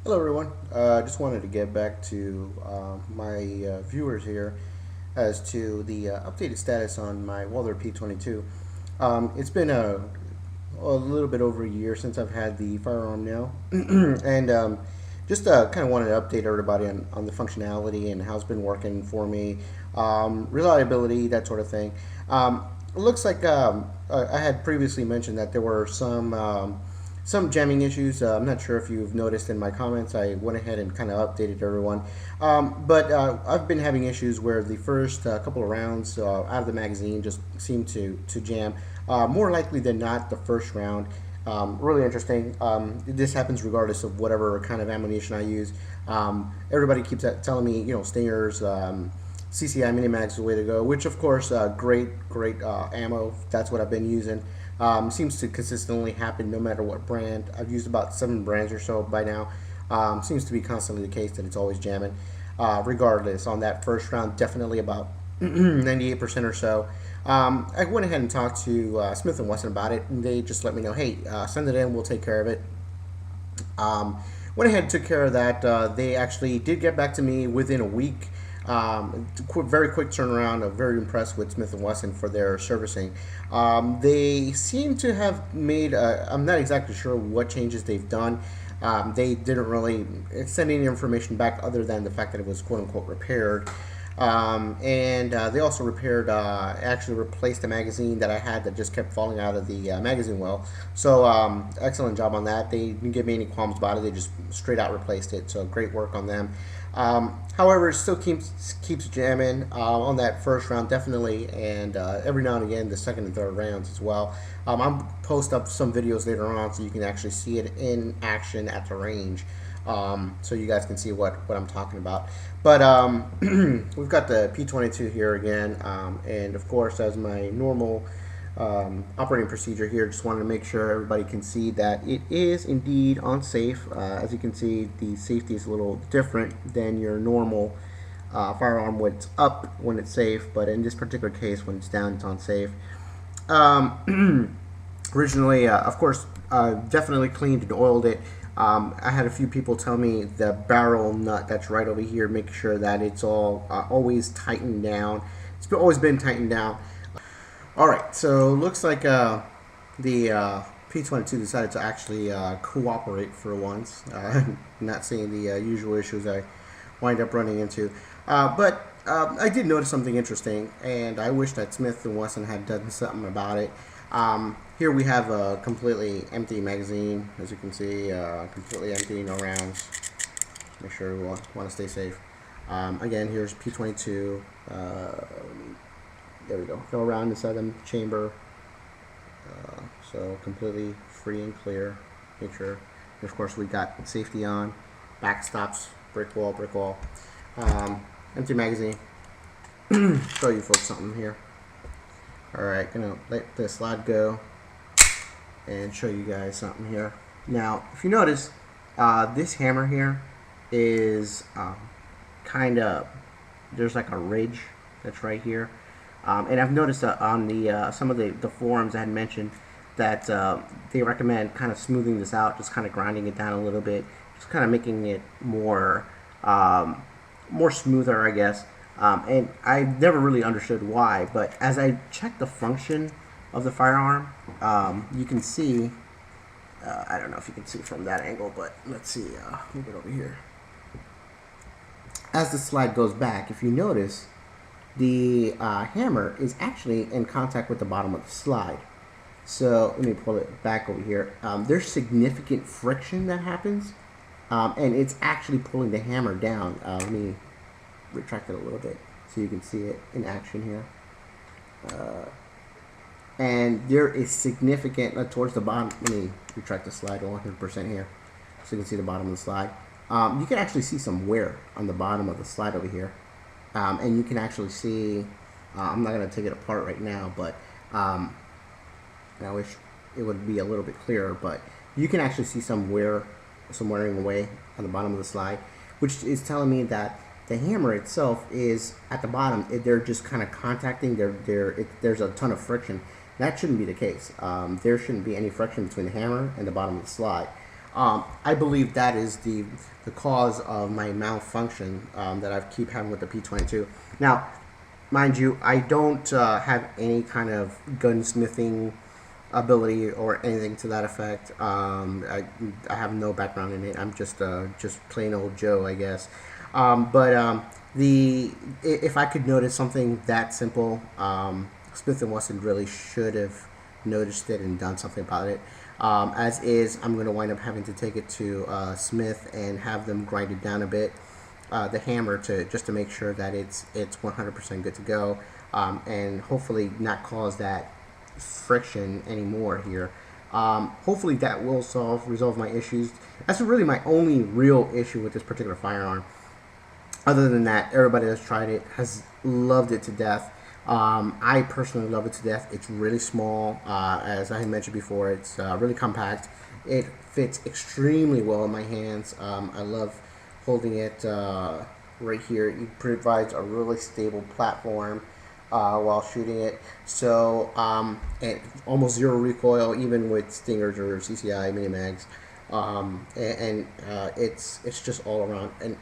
Hello everyone. Just wanted to get back to my viewers here as to the updated status on my Walther P22. It's been a little bit over a year since I've had the firearm now, and just kind of wanted to update everybody on the functionality and how it's been working for me, reliability, that sort of thing. It looks like I had previously mentioned that there were some jamming issues. I'm not sure if you've noticed in my comments. I went ahead and kind of updated everyone. But I've been having issues where the first couple of rounds out of the magazine just seem to jam. More likely than not, the first round. Really interesting. This happens regardless of whatever kind of ammunition I use. Everybody keeps telling me, stingers, CCI Minimax is the way to go, which of course, great ammo. That's what I've been using. Seems to consistently happen no matter what brand. I've used about 7 brands or so by now. Seems to be constantly the case that it's always jamming. Regardless, on that first round, definitely about 98% or so. I went ahead and talked to Smith & Wesson about it, and they just let me know, hey, send it in, we'll take care of it. Went ahead and took care of that. They actually did get back to me within a week. Very quick turnaround. I'm very impressed with Smith & Wesson for their servicing. They seem to have made, I'm not exactly sure what changes they've done. They didn't really send any information back other than the fact that it was quote-unquote repaired. And they also repaired, actually replaced the magazine that I had that just kept falling out of the magazine well. So excellent job on that. They didn't give me any qualms about it. They just straight out replaced it. So great work on them. However, it still keeps jamming on that first round, definitely, and every now and again the second and third rounds as well. I'll post up some videos later on so you can actually see it in action at the range, so you guys can see what I'm talking about. But we've got the P22 here again, and of course, as my normal operating procedure here, just wanted to make sure everybody can see that it is indeed unsafe. As you can see, the safety is a little different than your normal firearm when it's up, when it's safe, but in this particular case, when it's down, it's unsafe. Originally, of course, definitely cleaned and oiled it. I had a few people tell me the barrel nut that's right over here, make sure that it's all always tightened down. It's always been tightened down. Alright, so looks like the P22 decided to actually cooperate for once. Not seeing the usual issues I wind up running into. But I did notice something interesting, and I wish that Smith & Wesson had done something about it. Here we have a completely empty magazine, as you can see, completely empty, no rounds. Make sure we want to stay safe. Again, here's P22. There we go. Go around inside the chamber. So completely free and clear. Make sure. And of course, we got safety on. Backstops. Brick wall. Brick wall. Empty magazine. Show you folks something here. Alright, gonna let the slide go and show you guys something here. Now, if you notice, this hammer here is kind of, there's like a ridge that's right here. And I've noticed that on the some of the forums I had mentioned that they recommend kind of smoothing this out, just kind of grinding it down a little bit, just kind of making it more smoother, I guess. And I never really understood why, but as I checked the function of the firearm, you can see, I don't know if you can see from that angle, but let's see, move it over here. As the slide goes back, if you notice, the hammer is actually in contact with the bottom of the slide. So let me pull it back over here. There's significant friction that happens, and it's actually pulling the hammer down. Let me retract it a little bit so you can see it in action here. And there is significant towards the bottom. Let me retract the slide 100% here so you can see the bottom of the slide. You can actually see some wear on the bottom of the slide over here. And you can actually see, I'm not going to take it apart right now, but I wish it would be a little bit clearer, but you can actually see some wearing away on the bottom of the slide, which is telling me that the hammer itself is at the bottom. They're just kind of contacting, there's a ton of friction. That shouldn't be the case. There shouldn't be any friction between the hammer and the bottom of the slide. I believe that is the cause of my malfunction that I keep having with the P22. Now, mind you, I don't have any kind of gunsmithing ability or anything to that effect. I have no background in it. I'm just plain old Joe, I guess. But the if I could notice something that simple, Smith and Wesson really should have noticed it and done something about it. As is, I'm going to wind up having to take it to Smith and have them grind it down a bit, the hammer, to just to make sure that it's 100% good to go, and hopefully not cause that friction anymore here. Hopefully that will resolve my issues. That's really my only real issue with this particular firearm. Other than that, everybody that's tried it has loved it to death. I personally love it to death. It's really small, as I had mentioned before. It's really compact. It fits extremely well in my hands. I love holding it right here. It provides a really stable platform while shooting it. So, and almost zero recoil, even with Stingers or CCI mini mags. And it's just all around an